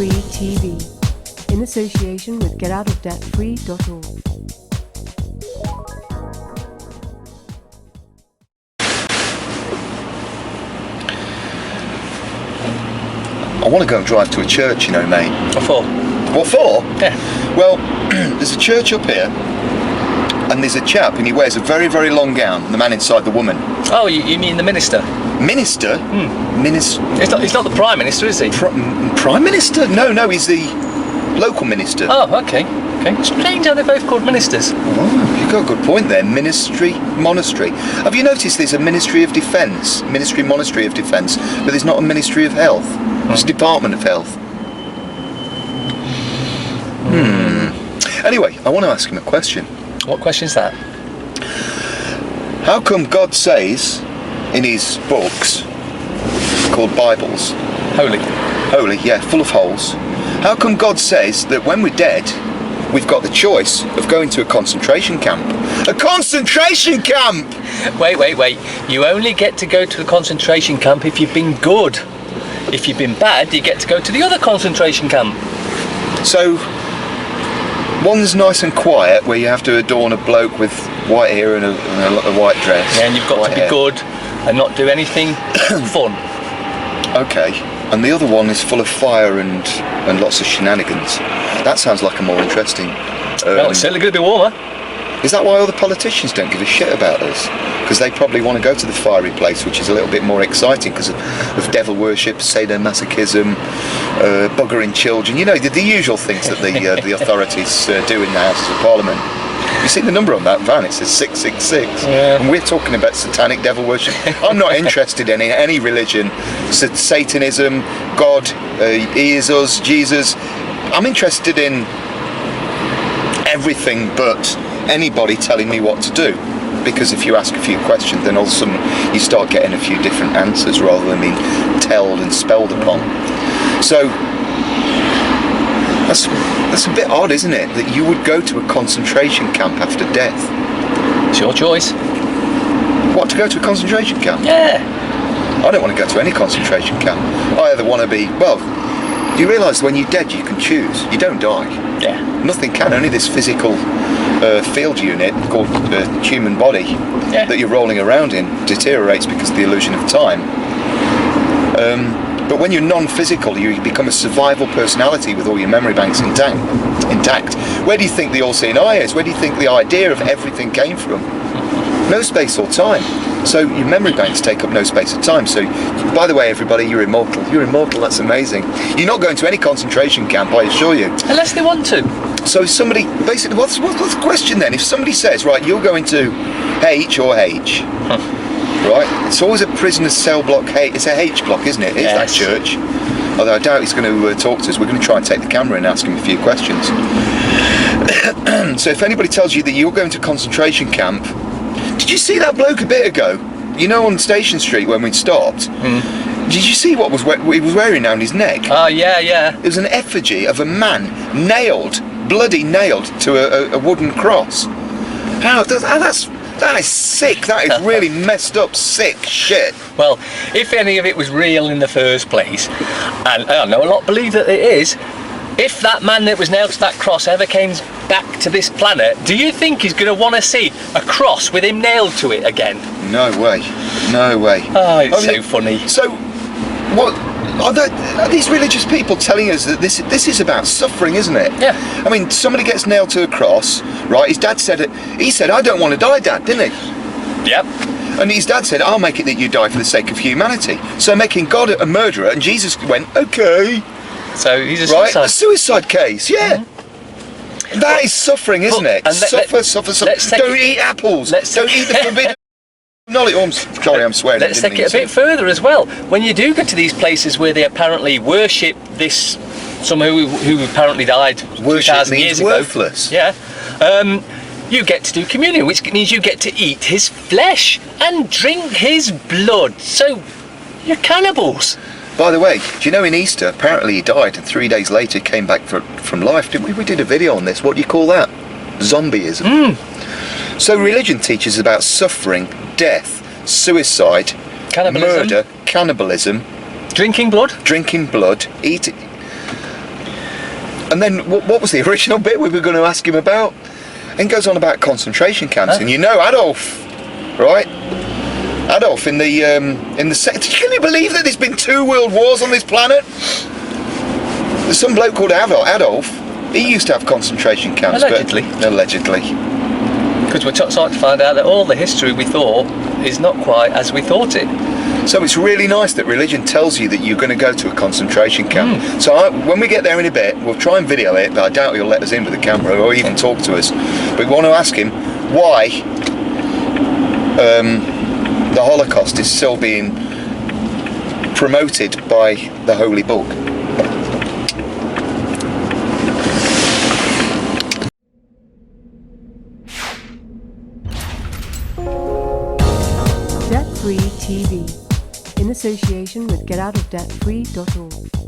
Free TV, in association with getoutofdebtfree.org. I want to go and drive to a church, you know, mate. What for? What for? Yeah. Well, there's a church up here, and there's a chap, and he wears a very, very long gown, the man inside the woman. Oh, you mean the minister? Minister? He's not the Prime Minister, is he? Prime Minister? No, he's the local minister. Oh, okay. Strange how they're both called ministers. Oh, you've got a good point there. Ministry, monastery. Have you noticed there's a Ministry of Defence, Monastery of Defence, but there's not a Ministry of Health? It's a Department of Health. Anyway, I want to ask him a question. What question's that? How come God says in his books, called Bibles, holy, yeah, full of holes, how come God says that when we're dead, we've got the choice of going to a concentration camp? A concentration camp! Wait. You only get to go to the concentration camp if you've been good. If you've been bad, you get to go to the other concentration camp. So, one's nice and quiet, where you have to adorn a bloke with white hair and a white dress. Yeah, and you've got to be good and not do anything fun. Okay. And the other one is full of fire and lots of shenanigans. That sounds like a more interesting... well, it's certainly going to be warmer. Is that why all the politicians don't give a shit about us? Because they probably want to go to the fiery place, which is a little bit more exciting because of devil worship, sadomasochism, buggering children. You know, the usual things that the authorities do in the Houses of Parliament. You see the number on that van? It says 666. Yeah. And we're talking about satanic devil worship. I'm not interested in any religion. Satanism, God, he is us, Jesus. I'm interested in everything but anybody telling me what to do, because if you ask a few questions, then all of a sudden you start getting a few different answers rather than being told and spelled upon. So that's a bit odd, isn't it, that you would go to a concentration camp after death? It's your choice. What, to go to a concentration camp? Yeah. I don't want to go to any concentration camp. I either want to be, well, you realise when you're dead you can choose, you don't die. Yeah. Nothing can, only this physical field unit called the human body that you're rolling around in deteriorates because of the illusion of time. But when you're non-physical, you become a survival personality with all your memory banks intact. Where do you think the all-seeing eye is? Where do you think the idea of everything came from? No space or time. So your memory banks take up no space or time. So, by the way, everybody, you're immortal. You're immortal, that's amazing. You're not going to any concentration camp, I assure you. Unless they want to. So somebody, basically, what's the question then? If somebody says, right, you're going to H or H, right? It's always a prisoner's cell block H. It's a H block, isn't it? It's that church. Although I doubt he's going to talk to us. We're going to try and take the camera and ask him a few questions. So if anybody tells you that you're going to concentration camp, did you see that bloke a bit ago? You know, on Station Street when we stopped? Did you see what he was wearing around his neck? Oh, yeah. It was an effigy of a man bloody nailed to a wooden cross. That is sick. That is really messed up, sick shit. Well, if any of it was real in the first place, and I know a lot believe that it is, if that man that was nailed to that cross ever came back to this planet, do you think he's going to want to see a cross with him nailed to it again? No way. Oh, it's so funny. So, what are these religious people telling us that this is about suffering, isn't it? Yeah. I mean, somebody gets nailed to a cross, right? His dad said it. He said, "I don't want to die, Dad," didn't he? Yep. And his dad said, "I'll make it that you die for the sake of humanity." So making God a murderer, and Jesus went, "Okay." So he's a suicide. Right, a suicide case, yeah. That is suffering, isn't it? Suffer. Don't eat apples. Don't eat the forbidden. Sorry, I'm swearing. Let's take it a bit further as well. When you do go to these places where they apparently worship this, someone who apparently died 2,000 years ago. Worthless. Yeah. You get to do communion, which means you get to eat his flesh and drink his blood. So you're cannibals. By the way, do you know in Easter, apparently he died and 3 days later came back from life, didn't we? We did a video on this. What do you call that? Zombieism. So religion teaches about suffering, death, suicide, cannibalism. murder, cannibalism. Drinking blood, eating. And then what was the original bit we were going to ask him about? And goes on about concentration camps. And you know Adolf, right? Adolf in the can you believe that there's been 2 world wars on this planet? There's some bloke called Adolf. He used to have concentration camps. Allegedly. Allegedly. Because we're starting to find out that all the history we thought is not quite as we thought it. So it's really nice that religion tells you that you're going to go to a concentration camp. So when we get there in a bit, we'll try and video it, but I doubt he'll let us in with the camera or even talk to us. But we want to ask him why the Holocaust is still being promoted by the Holy Book. Debt Free TV, in association with GetOutOfDebtFree.org.